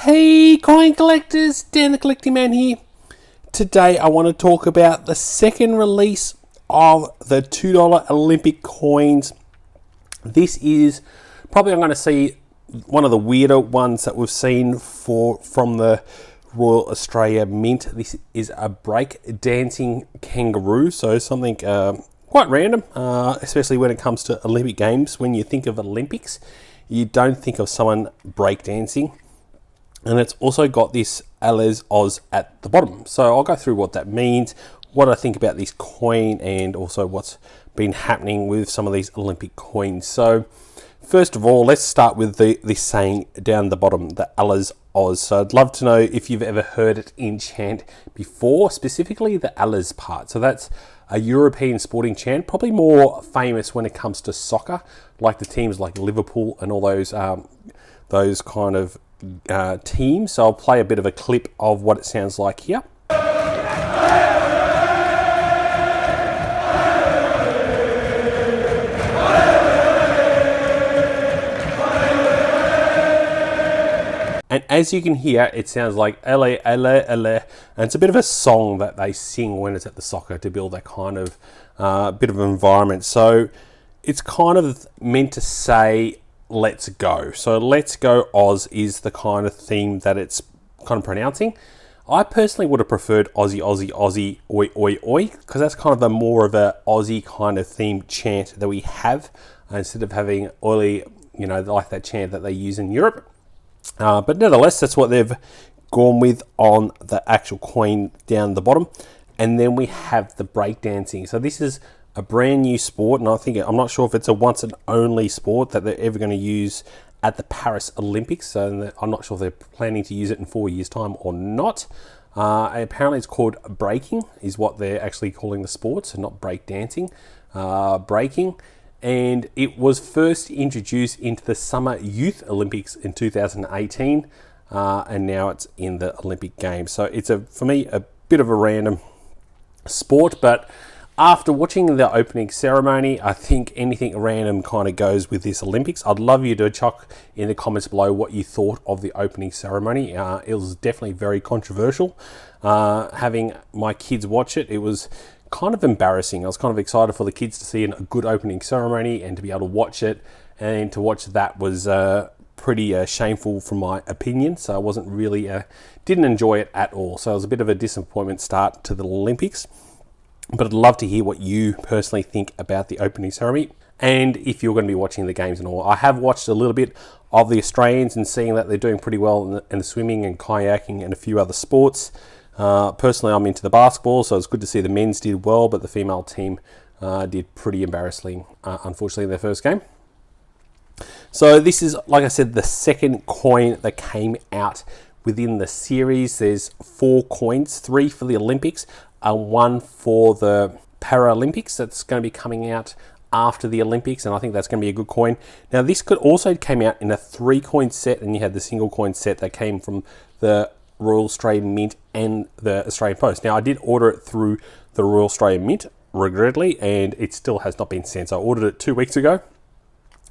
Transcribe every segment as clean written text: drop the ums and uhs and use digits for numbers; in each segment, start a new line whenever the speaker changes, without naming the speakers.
Hey coin collectors, Dan the Collecting Man here. Today I want to talk about the second release of the $2 Olympic coins. This is probably, I'm going to see, one of the weirder ones that we've seen from the Royal Australia Mint. This is a breakdancing kangaroo, so something quite random, especially when it comes to Olympic Games. When you think of Olympics, you don't think of someone breakdancing. And it's also got this Allezaus at the bottom. So I'll go through what that means, what I think about this coin, and also what's been happening with some of these Olympic coins. So first of all, let's start with this saying down the bottom, the Allezaus. So I'd love to know if you've ever heard it in chant before, specifically the Allez part. So that's a European sporting chant, probably more famous when it comes to soccer, like the teams like Liverpool and all those kind of teams. So I'll play a bit of a clip of what it sounds like here. And as you can hear, it sounds like Allez, Allez, Allez. And it's a bit of a song that they sing when it's at the soccer to build that kind of bit of environment. So it's kind of meant to say, let's go. So let's go Oz is the kind of theme that it's kind of pronouncing. I personally would have preferred Aussie, Aussie, Aussie, oi, oi, oi, because that's kind of the more of a Aussie kind of theme chant that we have, instead of having oily, you know, like that chant that they use in Europe. But nevertheless, that's what they've gone with on the actual coin down the bottom. And then we have the breakdancing. So this is a brand new sport, and I'm not sure if it's a once and only sport that they're ever going to use at the Paris Olympics. So I'm not sure if they're planning to use it in 4 years' time or not. Apparently it's called breaking, is what they're actually calling the sport, so not breakdancing, breaking. And it was first introduced into the Summer Youth Olympics in 2018, and now it's in the Olympic Games. So it's, for me, a bit of a random sport, but after watching the opening ceremony, I think anything random kind of goes with this Olympics. I'd love you to chuck in the comments below what you thought of the opening ceremony. It was definitely very controversial. Having my kids watch it, it was kind of embarrassing. I was kind of excited for the kids to see a good opening ceremony and to be able to watch it, and to watch that was pretty shameful from my opinion. So I wasn't really, didn't enjoy it at all. So it was a bit of a disappointment start to the Olympics. But I'd love to hear what you personally think about the opening ceremony, and if you're going to be watching the games and all. I have watched a little bit of the Australians and seeing that they're doing pretty well in the swimming and kayaking and a few other sports. Personally, I'm into the basketball, so it's good to see the men's did well, but the female team did pretty embarrassingly, unfortunately, in their first game. So this is, like I said, the second coin that came out within the series. There's 4 coins, 3 for the Olympics, and 1 for the Paralympics that's going to be coming out after the Olympics, and I think that's going to be a good coin. Now, this could also came out in a 3-coin set, and you had the single coin set that came from the Royal Australian Mint and the Australian Post. Now, I did order it through the Royal Australian Mint, regrettably, and it still has not been sent. So I ordered it 2 weeks ago,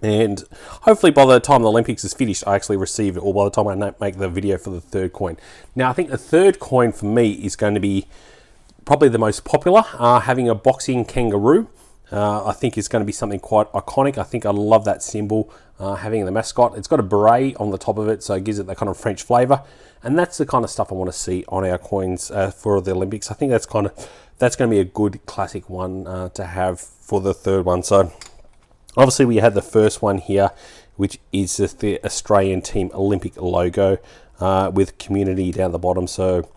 and hopefully by the time the Olympics is finished, I actually receive it, or by the time I make the video for the 3rd coin. Now, I think the 3rd coin for me is going to be probably the most popular, having a boxing kangaroo. I think it's going to be something quite iconic. I think I love that symbol, having the mascot. It's got a beret on the top of it, so it gives it that kind of French flavour. And that's the kind of stuff I want to see on our coins for the Olympics. I think that's going to be a good classic one to have for the 3rd one. So obviously we had the first one here, which is the Australian team Olympic logo with community down the bottom. So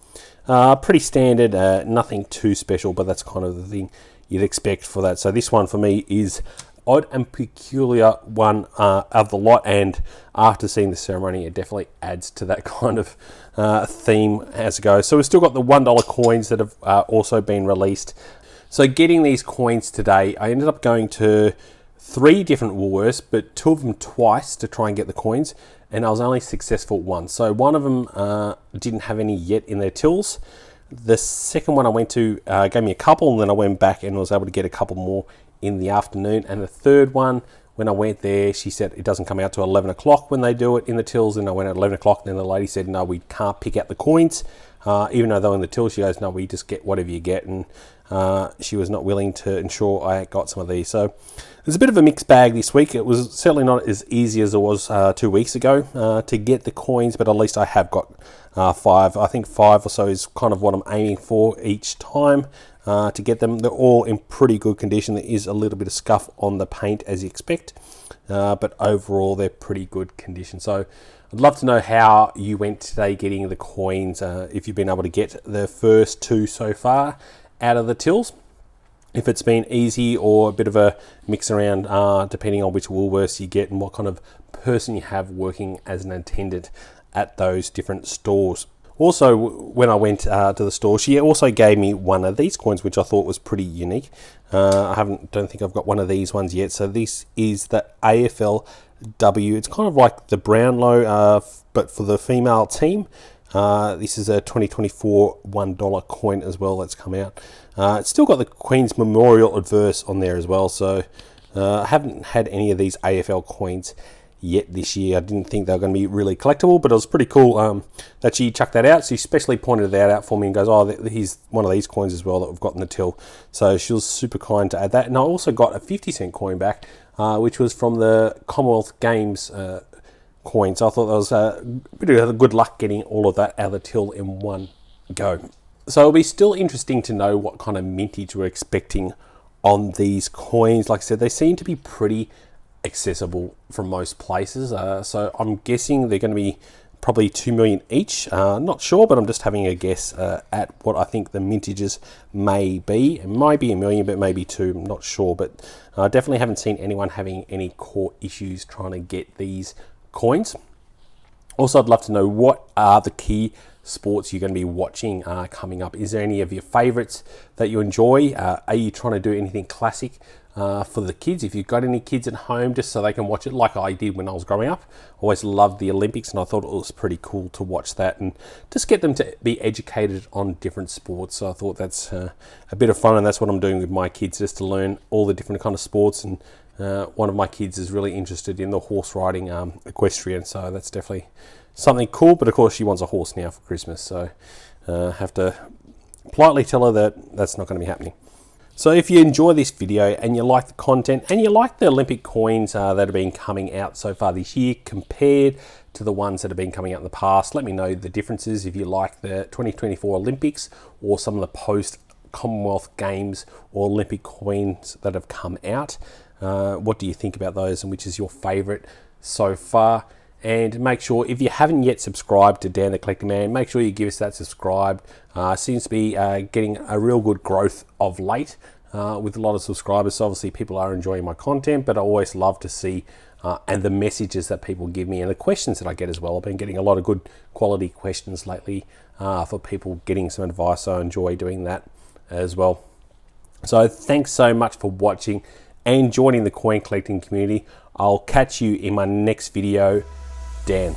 pretty standard, nothing too special, but that's kind of the thing you'd expect for that. So this one for me is odd and peculiar one of the lot, and after seeing the ceremony, it definitely adds to that kind of theme as it goes. So we've still got the $1 coins that have also been released. So getting these coins today, I ended up going to 3 different Woolworths, but 2 of them twice to try and get the coins, and I was only successful once. So one of them didn't have any yet in their tills. The second one I went to gave me a couple, and then I went back and was able to get a couple more in the afternoon. And the third one when I went there, she said it doesn't come out to 11 o'clock when they do it in the tills, and I went at 11 o'clock, and then the lady said, no, we can't pick out the coins. Even though they're in the till, she goes, no, we just get whatever you get, and she was not willing to ensure I got some of these. So there's a bit of a mixed bag this week. It was certainly not as easy as it was 2 weeks ago to get the coins, but at least I have got 5. I think 5 or so is kind of what I'm aiming for each time to get them. They're all in pretty good condition. There is a little bit of scuff on the paint, as you expect, but overall they're pretty good condition. So I'd love to know how you went today getting the coins, if you've been able to get the first 2 so far out of the tills. If it's been easy or a bit of a mix around, depending on which Woolworths you get and what kind of person you have working as an attendant at those different stores. Also, when I went to the store, she also gave me one of these coins, which I thought was pretty unique. Don't think I've got one of these ones yet. So this is the AFLW. It's kind of like the Brownlow, but for the female team. This is a 2024 $1 coin as well that's come out. It's still got the Queen's Memorial Adverse on there as well. So I haven't had any of these AFL coins yet this year. I didn't think they were going to be really collectible, but it was pretty cool that she chucked that out. She especially pointed that out for me and goes, oh, here's one of these coins as well that we've got in the till. So she was super kind to add that. And I also got a 50-cent coin back, which was from the Commonwealth Games coin. So I thought that was a bit of good luck getting all of that out of the till in one go. So it'll be still interesting to know what kind of mintage we're expecting on these coins. Like I said, they seem to be pretty accessible from most places, so I'm guessing they're going to be probably 2 million each. Not sure, but I'm just having a guess at what I think the mintages may be. It might be 1 million, but maybe 2. I'm not sure, but I definitely haven't seen anyone having any core issues trying to get these coins. Also, I'd love to know what are the key sports you're going to be watching coming up. Is there any of your favorites that you enjoy? Are you trying to do anything classic for the kids? If you've got any kids at home, just so they can watch it like I did when I was growing up. Always loved the Olympics, and I thought it was pretty cool to watch that and just get them to be educated on different sports. So I thought that's a bit of fun, and that's what I'm doing with my kids, just to learn all the different kind of sports. And one of my kids is really interested in the horse riding, equestrian, so that's definitely something cool. But of course she wants a horse now for Christmas, so have to politely tell her that that's not going to be happening. So if you enjoy this video and you like the content and you like the Olympic coins that have been coming out so far this year compared to the ones that have been coming out in the past, let me know the differences. If you like the 2024 Olympics or some of the post Commonwealth Games or Olympic coins that have come out, what do you think about those, and which is your favorite so far? And make sure, if you haven't yet subscribed to Dan the Collecting Man, make sure you give us that subscribe. Seems to be getting a real good growth of late with a lot of subscribers. So obviously people are enjoying my content, but I always love to see and the messages that people give me and the questions that I get as well. I've been getting a lot of good quality questions lately for people getting some advice, so I enjoy doing that as well. So thanks so much for watching and joining the coin collecting community. I'll catch you in my next video. Dan.